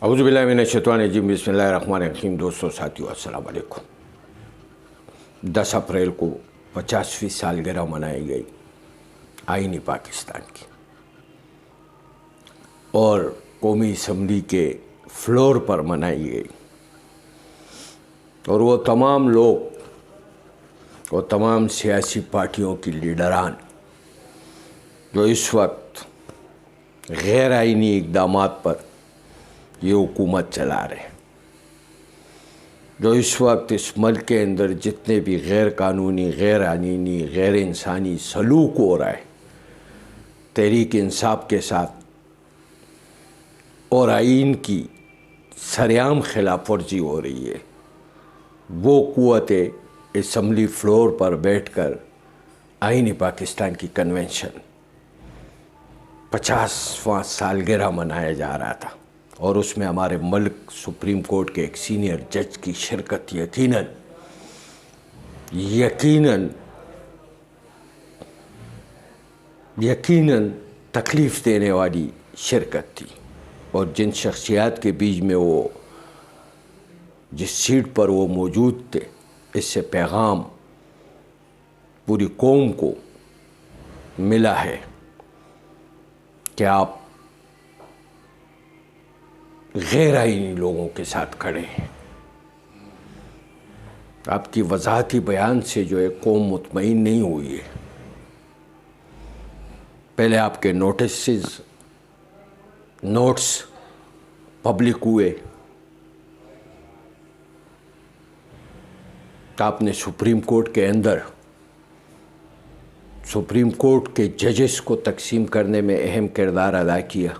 اعوذ باللہ من الشیطان الرجیم، بسم اللہ الرحمن الرحیم۔ دوستو ساتھیو، السلام علیکم۔ 10 اپریل کو 50ویں سالگرہ منائی گئی آئینِ پاکستان کی، اور قومی اسمبلی کے فلور پر منائی گئی، اور وہ تمام لوگ اور تمام سیاسی پارٹیوں کی لیڈران جو اس وقت غیر آئینی اقدامات پر یہ حکومت چلا رہے ہیں، جو اس وقت اس ملک کے اندر جتنے بھی غیر قانونی، غیر آئینی، غیر انسانی سلوک ہو رہا ہے تحریک انصاف کے ساتھ، اور آئین کی سرعام خلاف ورزی ہو رہی ہے، وہ قوتیں اسمبلی فلور پر بیٹھ کر آئین پاکستان کی کنونشن 50واں سالگرہ منایا جا رہا تھا، اور اس میں ہمارے ملک سپریم کورٹ کے ایک سینئر جج کی شرکت یقیناً تکلیف دینے والی شرکت تھی، اور جن شخصیات کے بیچ میں وہ جس سیٹ پر وہ موجود تھے، اس سے پیغام پوری قوم کو ملا ہے کہ آپ غیر آئینی لوگوں کے ساتھ کھڑے ہیں۔ آپ کی وضاحتی بیان سے جو ہے قوم مطمئن نہیں ہوئی ہے۔ پہلے آپ کے نوٹس پبلک ہوئے، آپ نے سپریم کورٹ کے اندر سپریم کورٹ کے ججز کو تقسیم کرنے میں اہم کردار ادا کیا،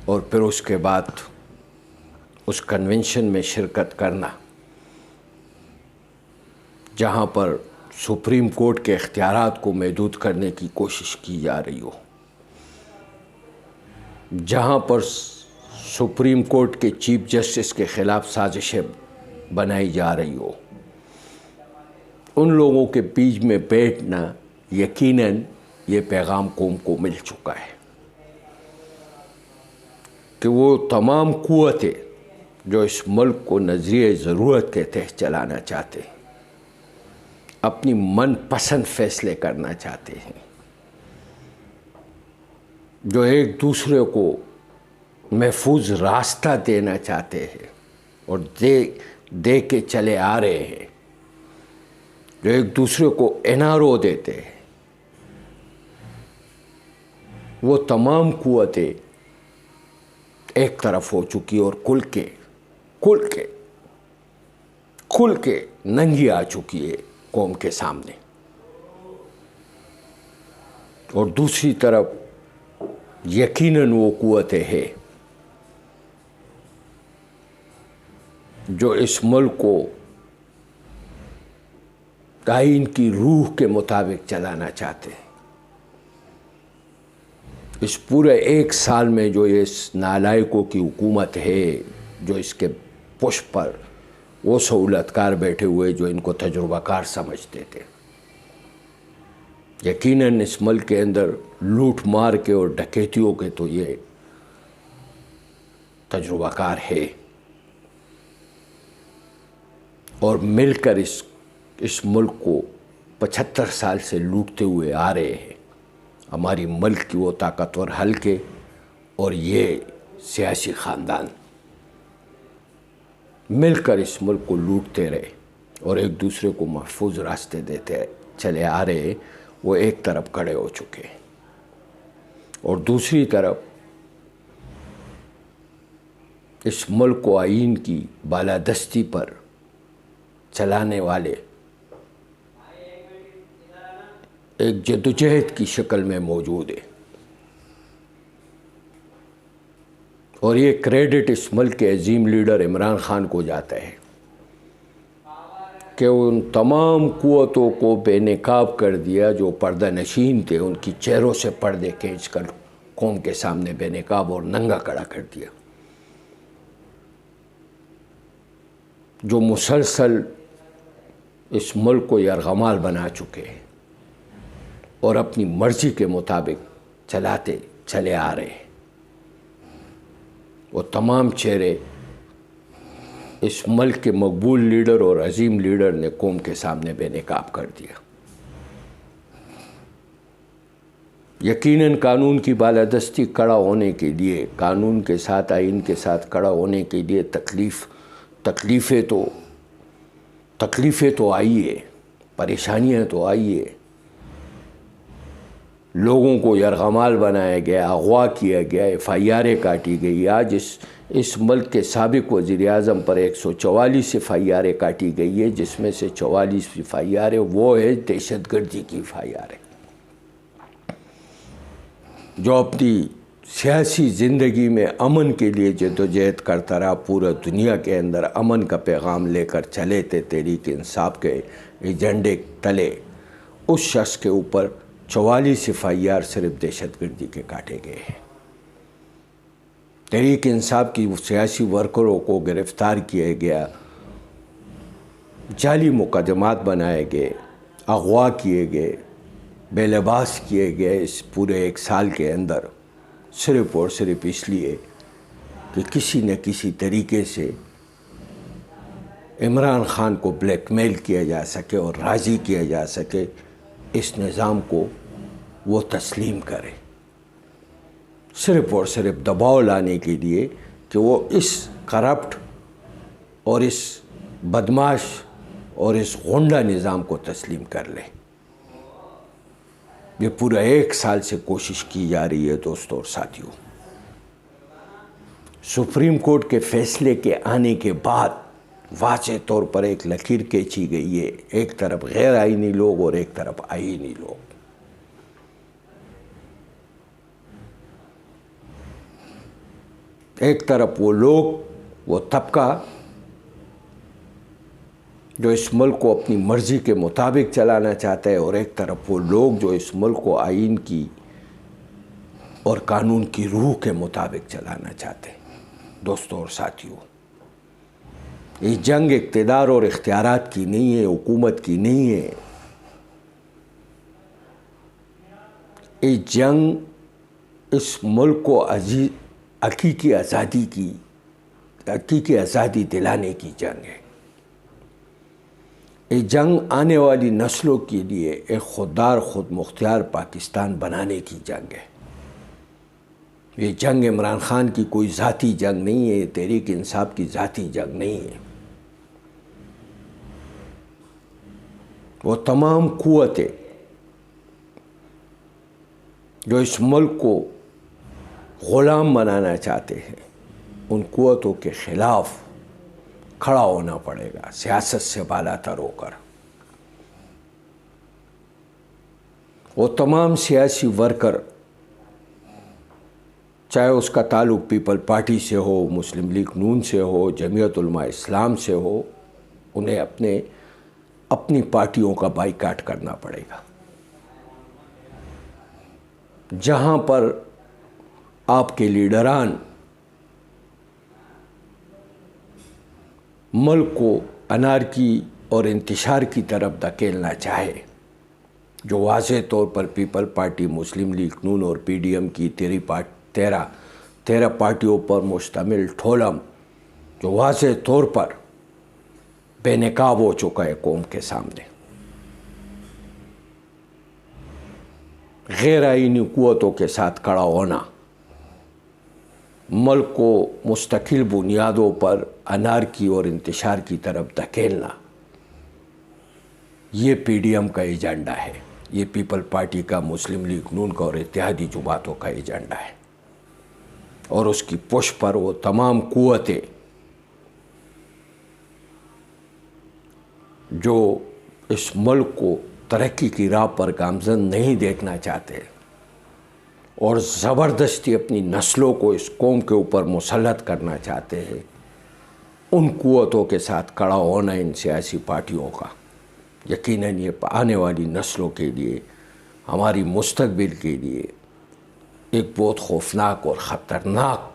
اور پھر اس کے بعد اس کنونشن میں شرکت کرنا جہاں پر سپریم کورٹ کے اختیارات کو محدود کرنے کی کوشش کی جا رہی ہو، جہاں پر سپریم کورٹ کے چیف جسٹس کے خلاف سازشیں بنائی جا رہی ہو، ان لوگوں کے بیچ میں بیٹھنا یقیناً یہ پیغام قوم کو مل چکا ہے کہ وہ تمام قوتیں جو اس ملک کو نظریہ ضرورت کے تحت چلانا چاہتے ہیں، اپنی من پسند فیصلے کرنا چاہتے ہیں، جو ایک دوسرے کو محفوظ راستہ دینا چاہتے ہیں اور دے کے چلے آ رہے ہیں، جو ایک دوسرے کو انارو دیتے ہیں، وہ تمام قوتیں ایک طرف ہو چکی اور کھل کے ننگی آ چکی ہے قوم کے سامنے، اور دوسری طرف یقیناً وہ قوتیں ہیں جو اس ملک کو آئین کی روح کے مطابق چلانا چاہتے ہیں۔ اس پورے 1 سال میں جو اس نالائقوں کی حکومت ہے، جو اس کے پشت پر وہ سہولت کار بیٹھے ہوئے جو ان کو تجربہ کار سمجھتے تھے، یقیناً اس ملک کے اندر لوٹ مار کے اور ڈکیتیوں کے تو یہ تجربہ کار ہے، اور مل کر اس ملک کو 75 سال سے لوٹتے ہوئے آ رہے ہیں۔ ہماری ملک کی وہ طاقتور حلقے اور یہ سیاسی خاندان مل کر اس ملک کو لوٹتے رہے اور ایک دوسرے کو محفوظ راستے دیتے چلے آ رہے، وہ ایک طرف کھڑے ہو چکے ہیں، اور دوسری طرف اس ملک کو آئین کی بالادستی پر چلانے والے ایک جدوجہد کی شکل میں موجود ہے، اور یہ کریڈٹ اس ملک کے عظیم لیڈر عمران خان کو جاتا ہے کہ ان تمام قوتوں کو بے نقاب کر دیا جو پردہ نشین تھے، ان کی چہروں سے پردے کھینچ کر قوم کے سامنے بے نقاب اور ننگا کھڑا کر دیا، جو مسلسل اس ملک کو یرغمال بنا چکے ہیں اور اپنی مرضی کے مطابق چلاتے چلے آ رہے ہیں۔ وہ تمام چہرے اس ملک کے مقبول لیڈر اور عظیم لیڈر نے قوم کے سامنے بے نقاب کر دیا۔ یقیناً قانون کی بالادستی کڑا ہونے کے لیے، قانون کے ساتھ، آئین کے ساتھ کڑا ہونے کے لیے تکلیفیں تو آئی ہے، پریشانیاں تو آئی ہے، لوگوں کو یرغمال بنایا گیا، اغوا کیا گیا، FIRیں کاٹی گئی۔ آج اس ملک کے سابق وزیر اعظم پر 144 FIRیں کاٹی گئی ہے، جس میں سے 44 FIRیں وہ ہے دہشت گردی کی FIRیں۔ جو اپنی سیاسی زندگی میں امن کے لیے جدوجہد کرتا رہا، پورا دنیا کے اندر امن کا پیغام لے کر چلے تھے تحریک انصاف کے ایجنڈے تلے، اس شخص کے اوپر 44 FIR صرف دہشت گردی کے کاٹے گئے ہیں۔ تحریک انصاف کی سیاسی ورکروں کو گرفتار کیا گیا، جعلی مقدمات بنائے گئے، اغوا کیے گئے، بے لباس کیے گئے اس پورے 1 سال کے اندر، صرف اور صرف اس لیے کہ کسی نہ کسی طریقے سے عمران خان کو بلیک میل کیا جا سکے اور راضی کیا جا سکے اس نظام کو وہ تسلیم کرے، صرف اور صرف دباؤ لانے کے لیے کہ وہ اس کرپٹ اور اس بدماش اور اس غنڈہ نظام کو تسلیم کر لے۔ یہ پورا 1 سال سے کوشش کی جا رہی ہے دوستوں اور ساتھیوں۔ سپریم کورٹ کے فیصلے کے آنے کے بعد واضح طور پر ایک لکیر کھینچی گئی ہے، ایک طرف غیر آئینی لوگ اور ایک طرف آئینی لوگ۔ ایک طرف وہ لوگ، وہ طبقہ جو اس ملک کو اپنی مرضی کے مطابق چلانا چاہتا ہے، اور ایک طرف وہ لوگ جو اس ملک کو آئین کی اور قانون کی روح کے مطابق چلانا چاہتے ہیں۔ دوستوں اور ساتھیوں، یہ جنگ اقتدار اور اختیارات کی نہیں ہے، حکومت کی نہیں ہے، یہ جنگ اس ملک کو حقیقی آزادی دلانے کی جنگ ہے۔ یہ جنگ آنے والی نسلوں کے لیے ایک خوددار، خود مختار پاکستان بنانے کی جنگ ہے۔ یہ جنگ عمران خان کی کوئی ذاتی جنگ نہیں ہے، تحریک انصاف کی ذاتی جنگ نہیں ہے۔ وہ تمام قوتیں جو اس ملک کو غلام بنانا چاہتے ہیں، ان قوتوں کے خلاف کھڑا ہونا پڑے گا، سیاست سے بالا تر ہو کر۔ وہ تمام سیاسی ورکر، چاہے اس کا تعلق پیپل پارٹی سے ہو، مسلم لیگ نون سے ہو، جمعیت علماء اسلام سے ہو، انہیں اپنی پارٹیوں کا بائیکاٹ کرنا پڑے گا۔ جہاں پر آپ کے لیڈران ملک کو انارکی اور انتشار کی طرف دھکیلنا چاہے، جو واضح طور پر پیپل پارٹی، مسلم لیگ نون اور PDM کی 13 پارٹیوں پر مشتمل ٹھولم، جو واضح طور پر بے نقاب ہو چکا ہے قوم کے سامنے، غیر آئینی قوتوں کے ساتھ کھڑا ہونا، ملک کو مستقل بنیادوں پر انارکی اور انتشار کی طرف دھکیلنا، یہ PDM کا ایجنڈا ہے، یہ پیپل پارٹی کا، مسلم لیگ نون کا اور اتحادی جماعتوں کا ایجنڈا ہے۔ اور اس کی پشت پر وہ تمام قوتیں جو اس ملک کو ترقی کی راہ پر گامزن نہیں دیکھنا چاہتے اور زبردستی اپنی نسلوں کو اس قوم کے اوپر مسلط کرنا چاہتے ہیں، ان قوتوں کے ساتھ کھڑا ہونا ان سیاسی پارٹیوں کا یقیناً یہ آنے والی نسلوں کے لیے، ہماری مستقبل کے لیے ایک بہت خوفناک اور خطرناک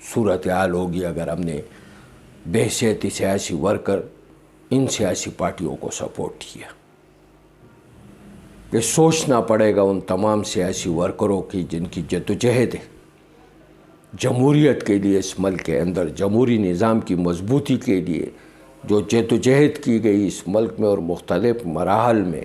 صورتحال ہوگی اگر ہم نے بحیثیت سیاسی ورکر ان سیاسی پارٹیوں کو سپورٹ کیا۔ یہ سوچنا پڑے گا ان تمام سیاسی ورکروں کی جن کی جدوجہد ہے، جمہوریت کے لیے، اس ملک کے اندر جمہوری نظام کی مضبوطی کے لیے جو جد و جہد کی گئی اس ملک میں، اور مختلف مراحل میں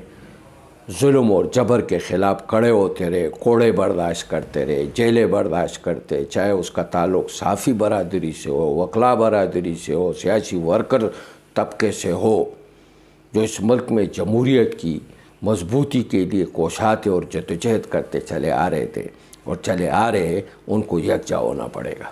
ظلم اور جبر کے خلاف کھڑے ہوتے رہے، کوڑے برداشت کرتے رہے، جیلیں برداشت کرتے، چاہے اس کا تعلق صحافی برادری سے ہو، وکلا برادری سے ہو، سیاسی ورکر طبقے سے ہو، جو اس ملک میں جمہوریت کی مضبوطی کے لیے کوشاں اور جدوجہد کرتے چلے آ رہے تھے اور چلے آ رہے، ان کو یکجا ہونا پڑے گا۔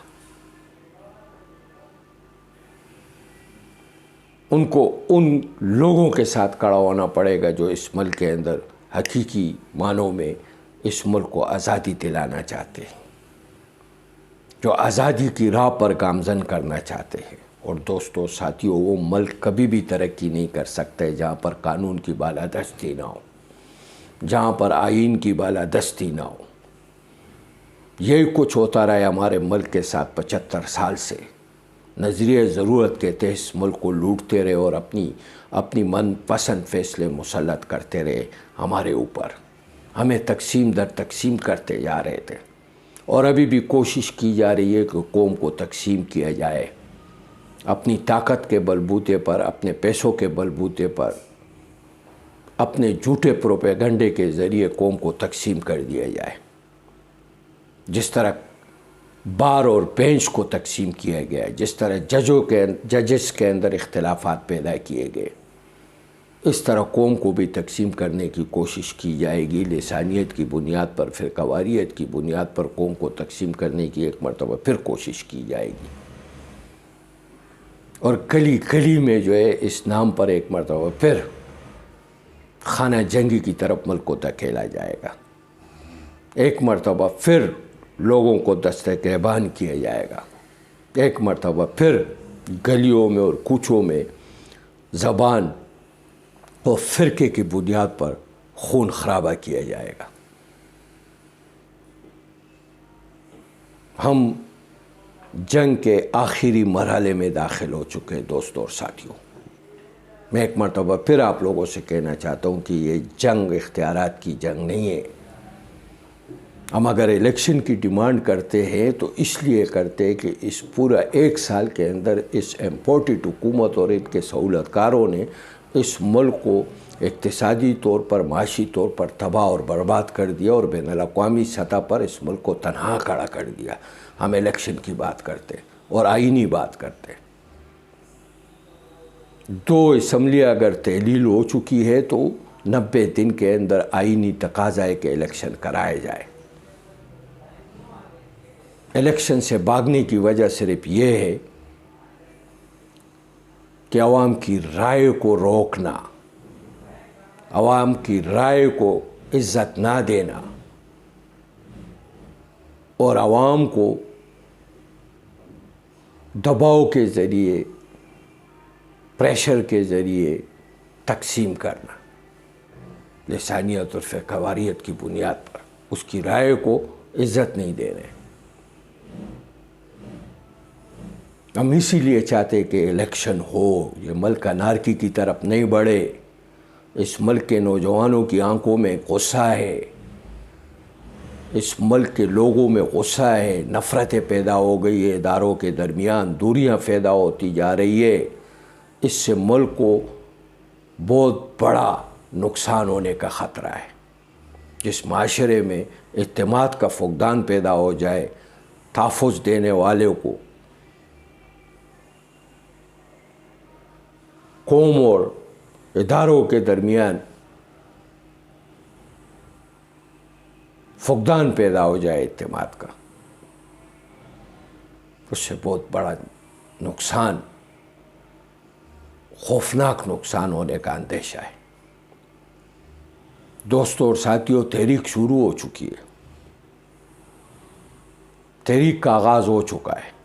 ان کو ان لوگوں کے ساتھ کھڑا ہونا پڑے گا جو اس ملک کے اندر حقیقی معنوں میں اس ملک کو آزادی دلانا چاہتے ہیں، جو آزادی کی راہ پر گامزن کرنا چاہتے ہیں۔ اور دوستو ساتھیو، وہ ملک کبھی بھی ترقی نہیں کر سکتے جہاں پر قانون کی بالادستی نہ ہو، جہاں پر آئین کی بالادستی نہ ہو۔ یہی کچھ ہوتا رہا ہے ہمارے ملک کے ساتھ 75 سال سے۔ نظریہ ضرورت کے تحت اس ملک کو لوٹتے رہے اور اپنی من پسند فیصلے مسلط کرتے رہے ہمارے اوپر، ہمیں تقسیم در تقسیم کرتے جا رہے تھے، اور ابھی بھی کوشش کی جا رہی ہے کہ قوم کو تقسیم کیا جائے، اپنی طاقت کے بلبوتے پر، اپنے پیسوں کے بلبوتے پر، اپنے جھوٹے پروپیگنڈے کے ذریعے قوم کو تقسیم کر دیا جائے، جس طرح بار اور بینچ کو تقسیم کیا گیا ہے، جس طرح ججز کے اندر اختلافات پیدا کیے گئے، اس طرح قوم کو بھی تقسیم کرنے کی کوشش کی جائے گی۔ لسانیت کی بنیاد پر، فرقہ واریت کی بنیاد پر قوم کو تقسیم کرنے کی ایک مرتبہ پھر کوشش کی جائے گی، اور گلی گلی میں جو ہے اس نام پر ایک مرتبہ پھر خانہ جنگی کی طرف ملک کو دھکیلا جائے گا، ایک مرتبہ پھر لوگوں کو دستِ گریبان کیا جائے گا، ایک مرتبہ پھر گلیوں میں اور کوچوں میں زبان اور فرقے کی بنیاد پر خون خرابہ کیا جائے گا۔ ہم جنگ کے آخری مرحلے میں داخل ہو چکے ہیں دوستوں اور ساتھیوں۔ میں ایک مرتبہ پھر آپ لوگوں سے کہنا چاہتا ہوں کہ یہ جنگ اختیارات کی جنگ نہیں ہے۔ ہم اگر الیکشن کی ڈیمانڈ کرتے ہیں تو اس لیے کرتے ہیں کہ اس پورا ایک سال کے اندر اس امپورٹڈ حکومت اور ان کے سہولت کاروں نے اس ملک کو اقتصادی طور پر، معاشی طور پر تباہ اور برباد کر دیا، اور بین الاقوامی سطح پر اس ملک کو تنہا کھڑا کر دیا۔ ہم الیکشن کی بات کرتے اور آئینی بات کرتے۔ 2 اسمبلیاں اگر تحلیل ہو چکی ہے تو 90 دن کے اندر آئینی تقاضا ہے کہ الیکشن کرائے جائے۔ الیکشن سے بھاگنے کی وجہ صرف یہ ہے کہ عوام کی رائے کو روکنا، عوام کی رائے کو عزت نہ دینا، اور عوام کو دباؤ کے ذریعے، پریشر کے ذریعے تقسیم کرنا، لسانیت اور فرقہ واریت کی بنیاد پر اس کی رائے کو عزت نہیں دینے۔ ہم اسی لیے چاہتے کہ الیکشن ہو، یہ ملک انارکی کی طرف نہیں بڑھے۔ اس ملک کے نوجوانوں کی آنکھوں میں غصہ ہے، اس ملک کے لوگوں میں غصہ ہے، نفرتیں پیدا ہو گئی ہے، اداروں کے درمیان دوریاں پیدا ہوتی جا رہی ہے۔ اس سے ملک کو بہت بڑا نقصان ہونے کا خطرہ ہے۔ جس معاشرے میں اعتماد کا فقدان پیدا ہو جائے، تحفظ دینے والوں کو قوم اور اداروں کے درمیان فقدان پیدا ہو جائے اعتماد کا، اس سے بہت بڑا نقصان، خوفناک نقصان ہونے کا اندیشہ ہے۔ دوستوں اور ساتھیوں، تحریک شروع ہو چکی ہے، تحریک کا آغاز ہو چکا ہے۔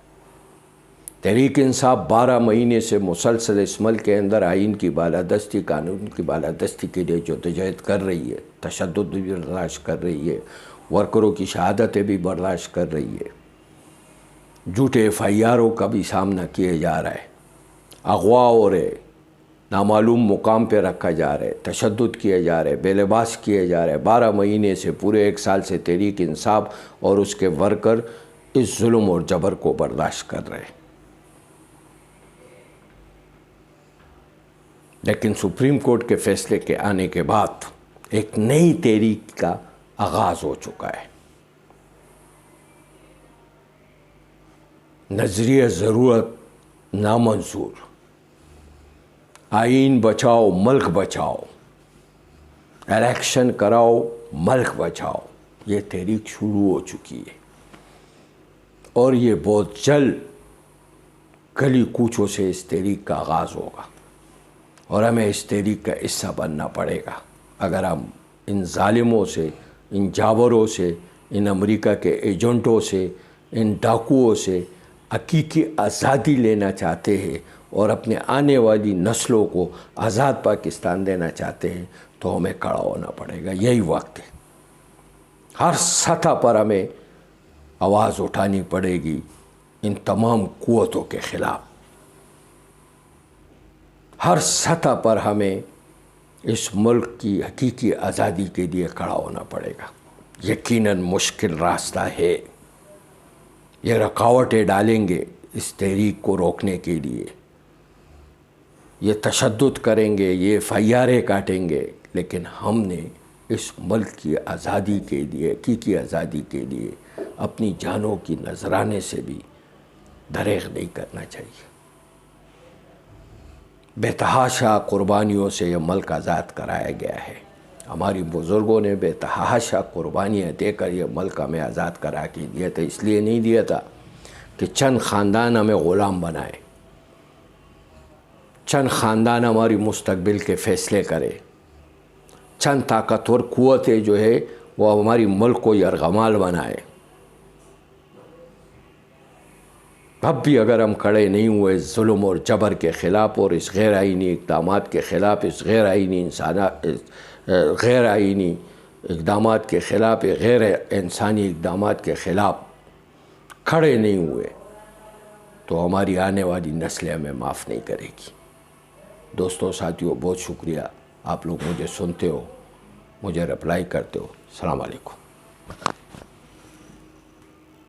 تحریک انصاف 12 مہینے سے مسلسل اس ملک کے اندر آئین کی بالادستی، قانون کی بالادستی کے لیے جدوجہد کر رہی ہے، تشدد بھی برداشت کر رہی ہے، ورکروں کی شہادتیں بھی برداشت کر رہی ہے، جھوٹے FIRوں کا بھی سامنا کیا جا رہا ہے، اغوا ہو رہے، نامعلوم مقام پہ رکھا جا رہا ہے، تشدد کیا جا رہا ہے، بے لباس کیا جا رہا ہے۔ 12 مہینے سے، پورے 1 سال سے تحریک انصاف اور اس کے ورکر اس ظلم اور جبر کو برداشت کر رہے. لیکن سپریم کورٹ کے فیصلے کے آنے کے بعد ایک نئی تحریک کا آغاز ہو چکا ہے. نظریہ ضرورت نامنظور، آئین بچاؤ ملک بچاؤ، الیکشن کراؤ ملک بچاؤ، یہ تحریک شروع ہو چکی ہے اور یہ بہت جلد گلی کوچوں سے اس تحریک کا آغاز ہوگا اور ہمیں اس تحریک کا حصہ بننا پڑے گا اگر ہم ان ظالموں سے، ان جاوروں سے، ان امریکہ کے ایجنٹوں سے، ان ڈاکوؤں سے حقیقی آزادی لینا چاہتے ہیں اور اپنے آنے والی نسلوں کو آزاد پاکستان دینا چاہتے ہیں تو ہمیں کھڑا ہونا پڑے گا. یہی وقت ہے. ہر سطح پر ہمیں آواز اٹھانی پڑے گی ان تمام قوتوں کے خلاف. ہر سطح پر ہمیں اس ملک کی حقیقی آزادی کے لیے کھڑا ہونا پڑے گا. یقیناً مشکل راستہ ہے. یہ رکاوٹیں ڈالیں گے اس تحریک کو روکنے کے لیے، یہ تشدد کریں گے، یہ فیارے کاٹیں گے، لیکن ہم نے اس ملک کی آزادی کے لیے، حقیقی آزادی کے لیے اپنی جانوں کی نذرانے سے بھی دریغ نہیں کرنا چاہیے. بے تحاشا قربانیوں سے یہ ملک آزاد کرایا گیا ہے. ہماری بزرگوں نے بے تحاشا قربانیاں دے کر یہ ملک ہمیں آزاد کرا کے دیا تھا. اس لیے نہیں دیا تھا کہ چند خاندان ہمیں غلام بنائے، چند خاندان ہماری مستقبل کے فیصلے کرے، چند طاقتور قوتیں جو ہے وہ ہماری ملک کو یرغمال بنائے. اب بھی اگر ہم کھڑے نہیں ہوئے ظلم اور جبر کے خلاف اور اس غیر آئینی اقدامات کے خلاف، اس غیر آئینی اقدامات کے خلاف، غیر انسانی اقدامات کے خلاف کھڑے نہیں ہوئے تو ہماری آنے والی نسلیں ہمیں معاف نہیں کرے گی. دوستوں، ساتھیوں، بہت شکریہ. آپ لوگ مجھے سنتے ہو، مجھے رپلائی کرتے ہو. السلام علیکم.